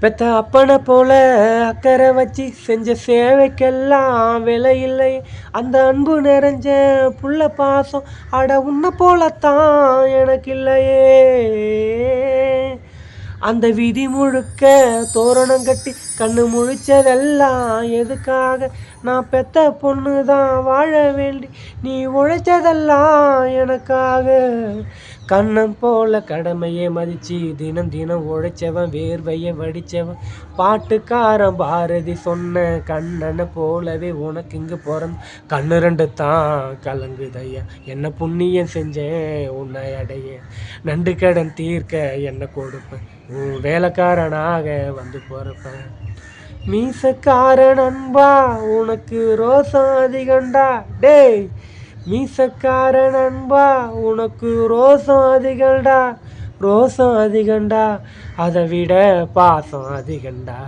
பெத்த அப்பனை போல அக்கறை வச்சு செஞ்ச சேவைக்கெல்லாம் விலை இல்லை. அந்த அன்பு நிறைஞ்ச புள்ள பாசம் அட உன்னை போலத்தான் எனக்கு இல்லையே. அந்த விதி முழுக்க தோரணம் கட்டி கண்ணு முழிச்சதெல்லாம் எதுக்காக? நான் பெத்த பொண்ணு தான் வாழ வேண்டி நீ உழைச்சதெல்லாம் எனக்காக. கண்ணன் போல கடமையை மதிச்சு தினம் தினம் உழைச்சவன் வேர்வையை வடிச்சவன் பாட்டுக்காரன் பாரதி சொன்ன கண்ணனை போலவே உனக்கு இங்கு பிறந்த கண்ணு ரெண்டு தான் கலங்குதையா. என்ன புண்ணியம் செஞ்சேன் உன்னை அடைய, நண்டு கடன் தீர்க்க என்ன கொடுப்பேன், உன் வேலைக்காரனாக வந்து பிறப்பேன். மீசக்காரன் அன்பா உனக்கு ரோசம் அதிகண்டா டேய், மீசக்காரன் அன்பா உனக்கு ரோசம் அதிகண்டா, ரோசம் அதிகண்டா, அதை விட பாசம் அதிகண்டா.